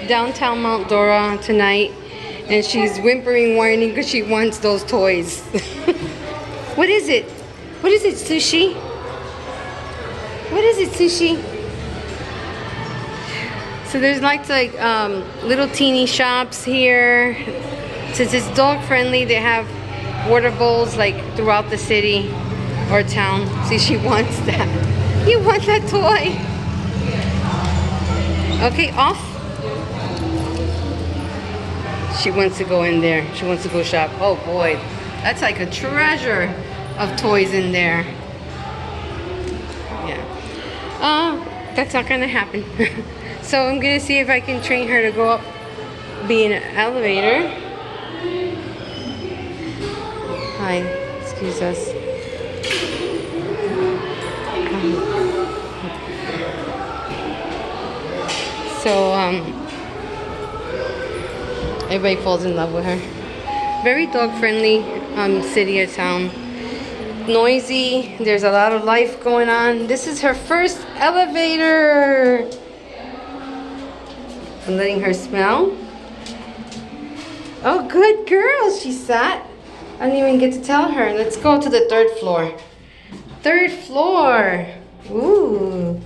Downtown Mount Dora tonight, and she's whimpering, whining because she wants those toys. What is it? What is it, Sushi? What is it, Sushi? So there's like little teeny shops here. Since it's dog friendly, they have water bowls like throughout the city or town. See, she wants that. You want that toy? Okay, off. She wants to go in there. She wants to go shop. Oh boy, that's like a treasure of toys in there. Yeah. That's not gonna happen. So I'm gonna see if I can train her to go up, be in an elevator. Hi, excuse us. So everybody falls in love with her. Very dog friendly city or town. Noisy, there's a lot of life going on. This is her first elevator. I'm letting her smell. Oh, good girl, she sat. I didn't even get to tell her. Let's go to the third floor. Third floor. Ooh.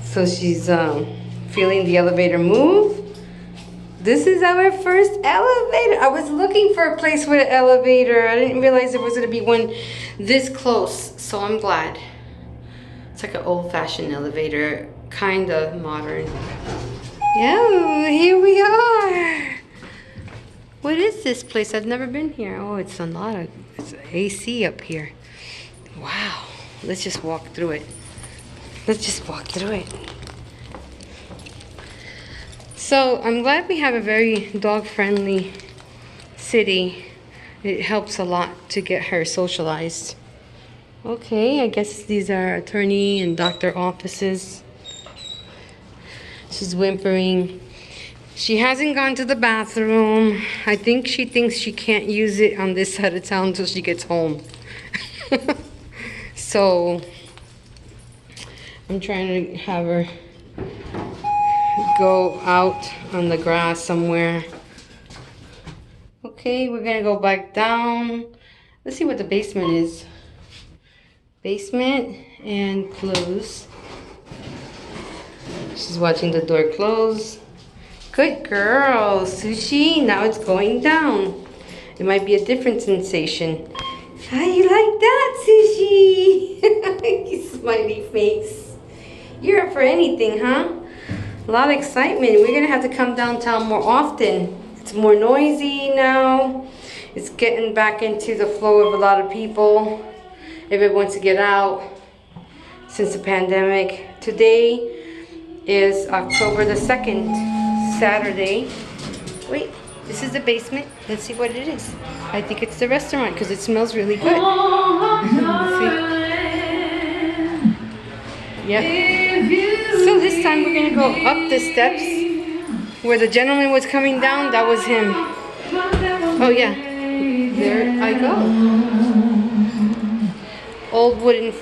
So she's feeling the elevator move. This is our first elevator. I was looking for a place with an elevator. I didn't realize there was gonna be one this close, so I'm glad. It's like an old-fashioned elevator, kind of modern. Yeah, here we are. What is this place? I've never been here. Oh, it's AC up here. Wow, let's just walk through it. Let's just walk through it. So I'm glad we have a very dog-friendly city. It helps a lot to get her socialized. Okay, I guess these are attorney and doctor offices. She's whimpering. She hasn't gone to the bathroom. I think she thinks she can't use it on this side of town until she gets home. So I'm trying to have her go out on the grass somewhere. Okay, we're gonna go back down. Let's see what the basement is. Basement and close. She's watching the door close. Good girl, Sushi. Now it's going down. It might be a different sensation. How you like that, Sushi? Smiley face. You're up for anything, huh? A lot of excitement. We're gonna have to come downtown more often. It's more noisy now. It's getting back into the flow of a lot of people. Everybody wants to get out since the pandemic. Today is October the 2nd, Saturday. Wait, this is the basement. Let's see what it is. I think it's the restaurant because it smells really good. Yep. So this time we're gonna go up the steps. Where the gentleman was coming down, that was him. Oh yeah, there I go. Old wooden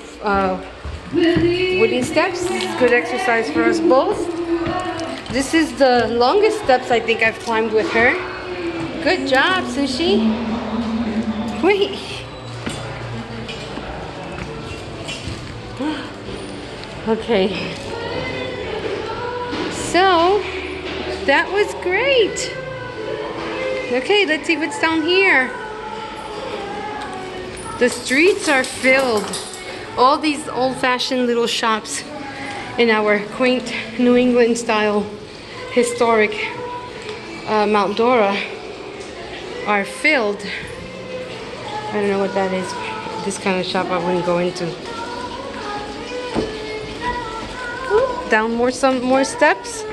steps. Good exercise for us both. This is the longest steps I think I've climbed with her. Good job, Sushi. Wait. Okay. So that was great. Okay, let's see what's down here. The streets are filled. All these old-fashioned little shops in our quaint New England style historic Mount Dora are filled. I don't know what that is. This kind of shop I wouldn't go into. Ooh, down some more steps.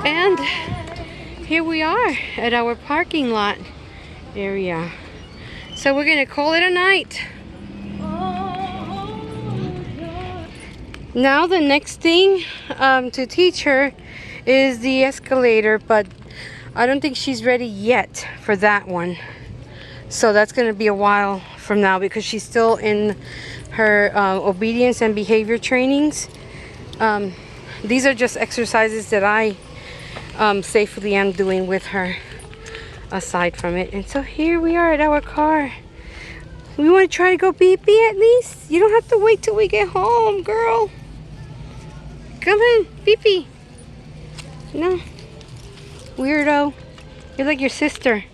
And here we are at our parking lot area. So we're gonna call it a night. Now the next thing to teach her is the escalator, but I don't think she's ready yet for that one. So that's gonna be a while from now because she's still in her obedience and behavior trainings. These are just exercises that I safely am doing with her aside from it. And so here we are at our car. We want to try to go pee-pee at least? You don't have to wait till we get home, girl. Come on, pee-pee. No. Weirdo. You're like your sister.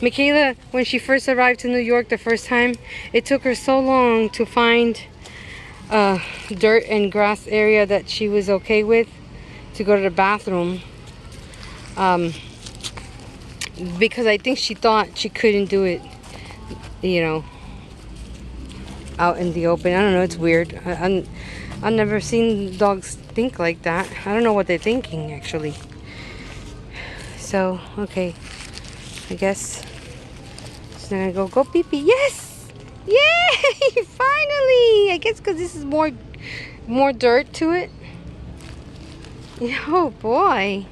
Michaela, when she first arrived to New York the first time, it took her so long to find a dirt and grass area that she was okay with to go to the bathroom. Because I think she thought she couldn't do it, you know, out in the open. I don't know, it's weird. I've never seen dogs think like that. I don't know what they're thinking, actually. So, okay. I guess she's gonna go pee-pee. Yes! Yay! Finally! I guess because this is more dirt to it. Oh boy.